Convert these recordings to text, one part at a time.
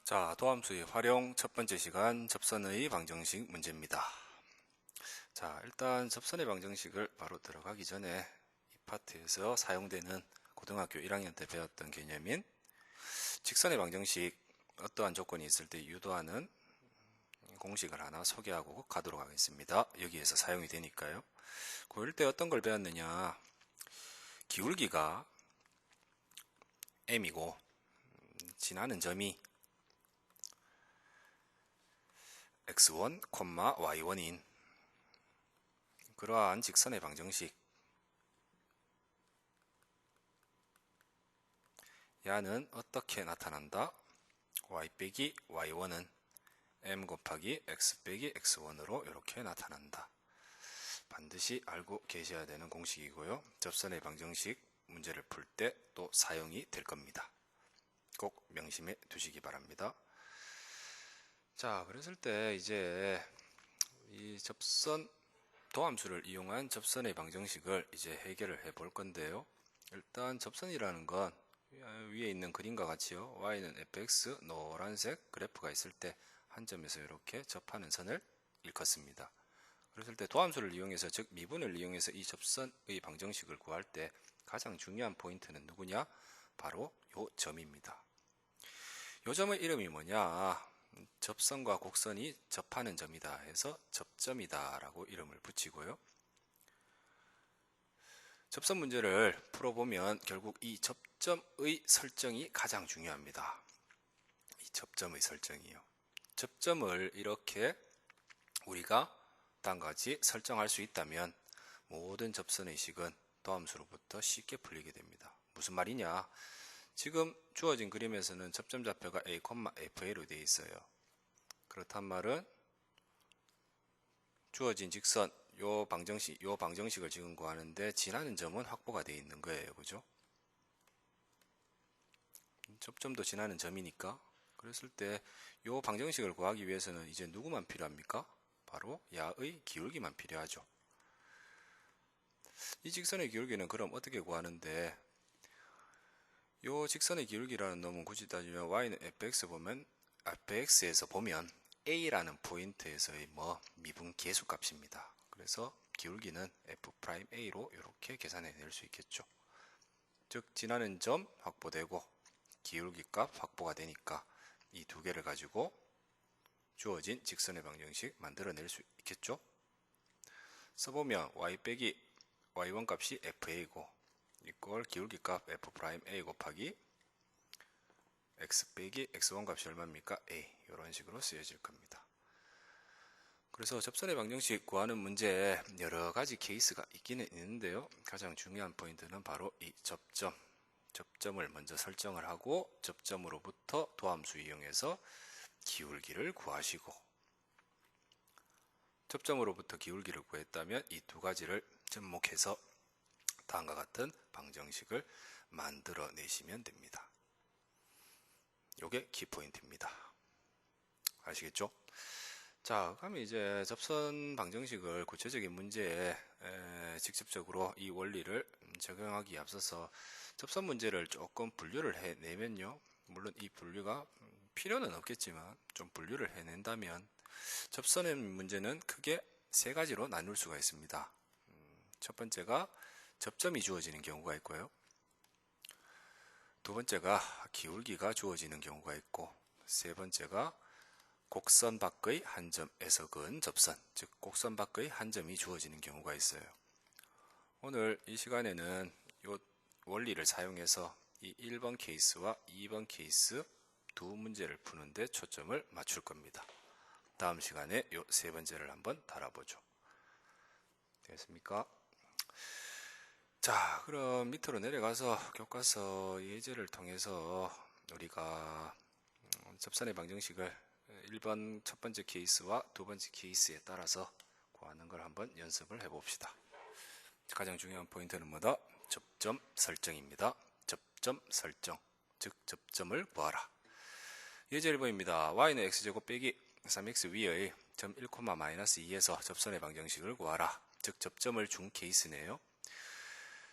자, 도함수의 활용 첫 번째 시간 접선의 방정식 문제입니다. 자, 일단 접선의 방정식을 바로 들어가기 전에 이 파트에서 사용되는 고등학교 1학년 때 배웠던 개념인 직선의 방정식, 어떠한 조건이 있을 때 유도하는 공식을 하나 소개하고 가도록 하겠습니다. 여기에서 사용이 되니까요. 고1 때 어떤 걸 배웠느냐, 기울기가 m이고 지나는 점이 x1, y1인 그러한 직선의 방정식, 야는 어떻게 나타난다? y 빼기 y1은 m 곱하기 x 빼기 x1으로 이렇게 나타난다. 반드시 알고 계셔야 되는 공식이고요. 접선의 방정식 문제를 풀 때 또 사용이 될 겁니다. 꼭 명심해 두시기 바랍니다. 자, 그랬을 때 이제 이 접선 도함수를 이용한 접선의 방정식을 이제 해결을 해 볼 건데요. 일단 접선이라는 건 위에 있는 그림과 같이요. y는 fx 노란색 그래프가 있을 때 한 점에서 이렇게 접하는 선을 일컫습니다. 그랬을 때 도함수를 이용해서, 즉 미분을 이용해서 이 접선의 방정식을 구할 때 가장 중요한 포인트는 누구냐? 바로 요 점입니다. 요 점의 이름이 뭐냐? 접선과 곡선이 접하는 점이다 해서 접점이다 라고 이름을 붙이고요. 접선 문제를 풀어보면 결국 이 접점의 설정이 가장 중요합니다. 이 접점의 설정이요. 접점을 이렇게 우리가 다음과 같이 설정할 수 있다면 모든 접선의 식은 도함수로부터 쉽게 풀리게 됩니다. 무슨 말이냐? 지금 주어진 그림에서는 접점 좌표가 a, fa로 되어 있어요. 그렇단 말은 주어진 직선 요 방정식을 지금 구하는데 지나는 점은 확보가 되어 있는 거예요. 그죠? 접점도 지나는 점이니까. 그랬을 때 요 방정식을 구하기 위해서는 이제 누구만 필요합니까? 바로 야의 기울기만 필요하죠. 이 직선의 기울기는 그럼 어떻게 구하는데, 요 직선의 기울기라는 놈은 굳이 따지면 y는 fx에서 보면 a라는 포인트에서의 미분 계수값입니다. 그래서 기울기는 f'a로 이렇게 계산해 낼 수 있겠죠. 즉 지나는 점 확보되고 기울기값 확보가 되니까 이 두 개를 가지고 주어진 직선의 방정식 만들어낼 수 있겠죠. 써보면 y 빼기 y1 값이 fa고 이걸 기울기값 f'a 곱하기 x 빼기 x1 값이 얼마입니까? a. 이런 식으로 쓰여질 겁니다. 그래서 접선의 방정식 구하는 문제에 여러 가지 케이스가 있기는 있는데요. 가장 중요한 포인트는 바로 이 접점을 먼저 설정을 하고 접점으로부터 도함수 이용해서 기울기를 구하시고, 접점으로부터 기울기를 구했다면 이 두 가지를 접목해서 다음과 같은 방정식을 만들어 내시면 됩니다. 요게 키포인트입니다. 아시겠죠? 자, 그러면 이제 접선 방정식을 구체적인 문제에 직접적으로 이 원리를 적용하기에 앞서서 접선 문제를 조금 분류를 해내면요. 물론 이 분류가 필요는 없겠지만 좀 분류를 해낸다면 접선의 문제는 크게 세 가지로 나눌 수가 있습니다. 첫 번째가 접점이 주어지는 경우가 있고요. 두 번째가 기울기가 주어지는 경우가 있고, 세 번째가 곡선 밖의 한 점에서 그은 접선, 즉 곡선 밖의 한 점이 주어지는 경우가 있어요. 오늘 이 시간에는 이 원리를 사용해서 이 1번 케이스와 2번 케이스 두 문제를 푸는데 초점을 맞출 겁니다. 다음 시간에 이 세 번째를 한번 다뤄보죠. 되겠습니까? 자, 그럼 밑으로 내려가서 교과서 예제를 통해서 우리가 접선의 방정식을 1번 첫 번째 케이스와 두 번째 케이스에 따라서 구하는 걸 한번 연습을 해봅시다. 가장 중요한 포인트는 뭐다? 접점 설정입니다. 접점 설정, 즉 접점을 구하라. 예제 1번입니다. y는 x제곱 빼기 3x 위의 점 1, -2에서 접선의 방정식을 구하라. 즉 접점을 준 케이스네요.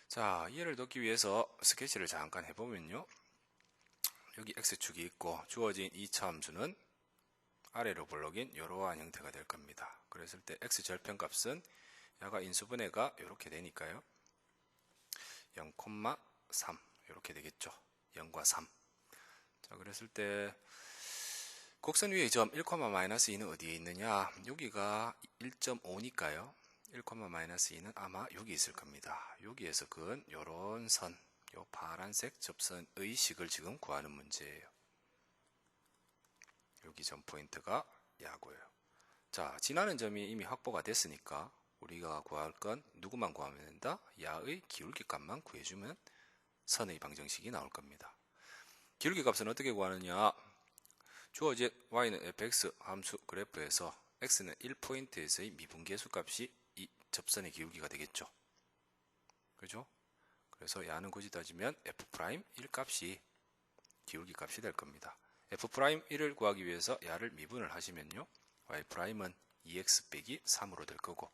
자, 이해를 돕기 위해서 스케치를 잠깐 해보면요. 여기 x축이 있고 주어진 2차 함수는 아래로 볼록인 이러한 형태가 될 겁니다. 그랬을 때 x 절편값은 야가 인수분해가 이렇게 되니까요. 0,3 이렇게 되겠죠. 0과 3. 자, 그랬을 때 곡선 위의 점 1,-2는 어디에 있느냐? 여기가 1.5니까요. 1,-2는 아마 여기 있을 겁니다. 여기에서 그은 요런 선, 요 파란색 접선의 식을 지금 구하는 문제예요. 여기 점 포인트가 야고요. 자, 지나는 점이 이미 확보가 됐으니까 우리가 구할 건 누구만 구하면 된다? 야의 기울기 값만 구해주면 선의 방정식이 나올 겁니다. 기울기 값은 어떻게 구하느냐? 주어진 y는 fx 함수 그래프에서 x는 1포인트에서의 미분계수 값이 이 접선의 기울기가 되겠죠. 그죠? 그래서 야는 굳이 따지면 f'1 값이 기울기 값이 될 겁니다. f'1을 구하기 위해서 야를 미분을 하시면요. y'은 2x 빼기 3으로 될 거고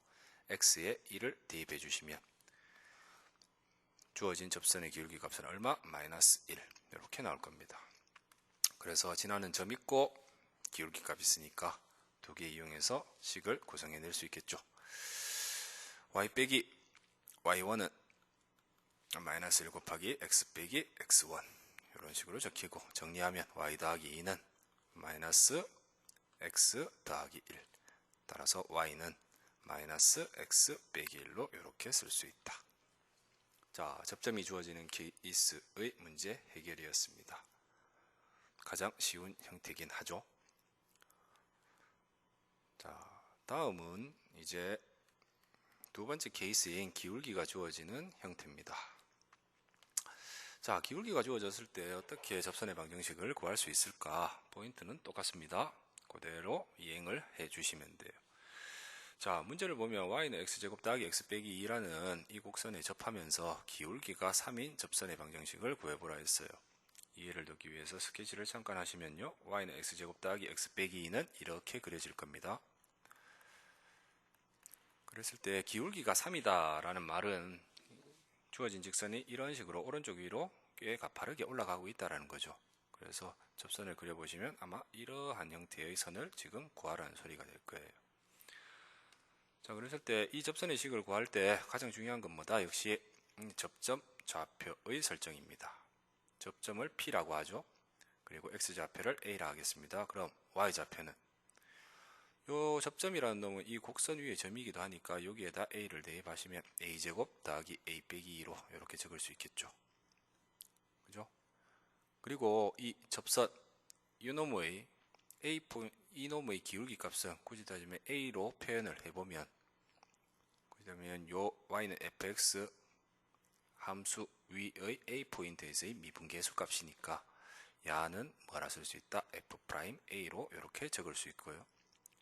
x에 1을 대입해 주시면 주어진 접선의 기울기 값은 얼마? 마이너스 1 이렇게 나올 겁니다. 그래서 지나는 점 있고 기울기 값 있으니까 두 개 이용해서 식을 구성해낼 수 있겠죠. y 빼기 y1은 마이너스 1 곱하기 x 빼기 x1 이런 식으로 적히고 정리하면 y 더하기 2는 마이너스 x 더하기 1 따라서 y는 마이너스 x 빼기 1로 이렇게 쓸 수 있다. 자, 접점이 주어지는 케이스의 문제 해결이었습니다. 가장 쉬운 형태긴 하죠. 자, 다음은 이제 두 번째 케이스인 기울기가 주어지는 형태입니다. 자, 기울기가 주어졌을 때 어떻게 접선의 방정식을 구할 수 있을까? 포인트는 똑같습니다. 그대로 이행을 해주시면 돼요. 자, 문제를 보면 y는 x제곱 더하기 x 빼기 2라는 이 곡선에 접하면서 기울기가 3인 접선의 방정식을 구해보라 했어요. 이해를 돕기 위해서 스케치를 잠깐 하시면요. y는 x제곱 더하기 x 빼기 2는 이렇게 그려질 겁니다. 그랬을 때 기울기가 3이다 라는 말은 주어진 직선이 이런 식으로 오른쪽 위로 꽤 가파르게 올라가고 있다는 거죠. 그래서 접선을 그려보시면 아마 이러한 형태의 선을 지금 구하라는 소리가 될 거예요. 자, 그랬을 때 이 접선의 식을 구할 때 가장 중요한 건 뭐다? 역시 접점 좌표의 설정입니다. 접점을 P라고 하죠. 그리고 X좌표를 A라 하겠습니다. 그럼 Y좌표는 요 접점이라는 놈은 이 곡선 위의 점이기도 하니까 여기에다 A를 대입하시면 A제곱 더하기 A 빼기 2로 이렇게 적을 수 있겠죠. 그죠? 그리고 이 접선 이놈의 이놈의 기울기 값은 굳이 따지면 A로 표현을 해보면 그러면 요 y는 fx 함수 위의 a 포인트에서의 미분계수 값이니까 야는 뭐라 쓸 수 있다? f'a로 이렇게 적을 수 있고요.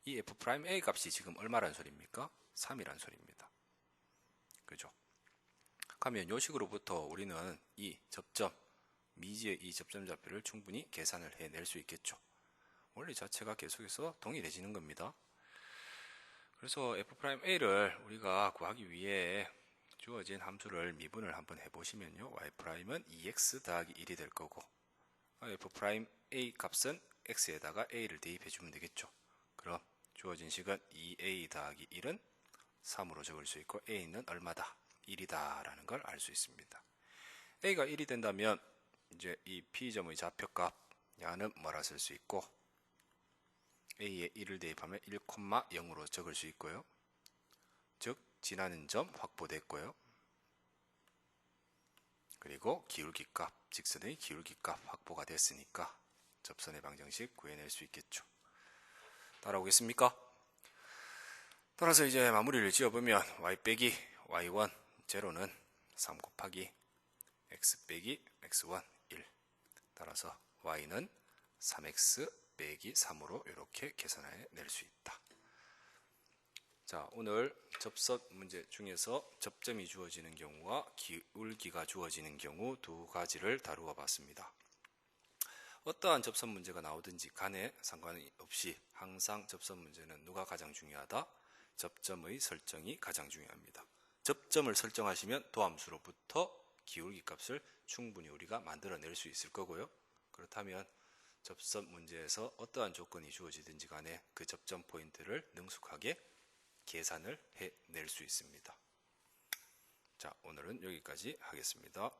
이 f'a 값이 지금 얼마란 소리입니까? 3이란 소리입니다. 그죠? 그러면 요 식으로부터 우리는 이 접점 미지의 이 접점 좌표를 충분히 계산을 해낼 수 있겠죠. 원리 자체가 계속해서 동일해지는 겁니다. 그래서 f'a를 우리가 구하기 위해 주어진 함수를 미분을 한번 해보시면요. y'은 2x 더하기 1이 될 거고 f'a 값은 x에다가 a를 대입해주면 되겠죠. 그럼 주어진 식은 2a 더하기 1은 3으로 적을 수 있고 a는 얼마다? 1이다 라는 걸 알 수 있습니다. a가 1이 된다면 이제 이 P점의 좌표값 야는 뭐라 쓸 수 있고 a에 1을 대입하면 1,0으로 적을 수 있고요. 즉 지나는 점 확보됐고요. 그리고 기울기값, 직선의 기울기값 확보가 됐으니까 접선의 방정식 구해낼 수 있겠죠. 따라오겠습니까? 따라서 이제 마무리를 지어보면 y 빼기 y1 제로는 3 곱하기 x 빼기 x1 1 따라서 y는 3x 빼기 3으로 이렇게 계산해 낼 수 있다. 자, 오늘 접선 문제 중에서 접점이 주어지는 경우와 기울기가 주어지는 경우 두 가지를 다루어 봤습니다. 어떠한 접선 문제가 나오든지 간에 상관없이 항상 접선 문제는 누가 가장 중요하다? 접점의 설정이 가장 중요합니다. 접점을 설정하시면 도함수로부터 기울기 값을 충분히 우리가 만들어낼 수 있을 거고요. 그렇다면 접선 문제에서 어떠한 조건이 주어지든지 간에 그 접점 포인트를 능숙하게 계산을 해낼 수 있습니다. 자, 오늘은 여기까지 하겠습니다.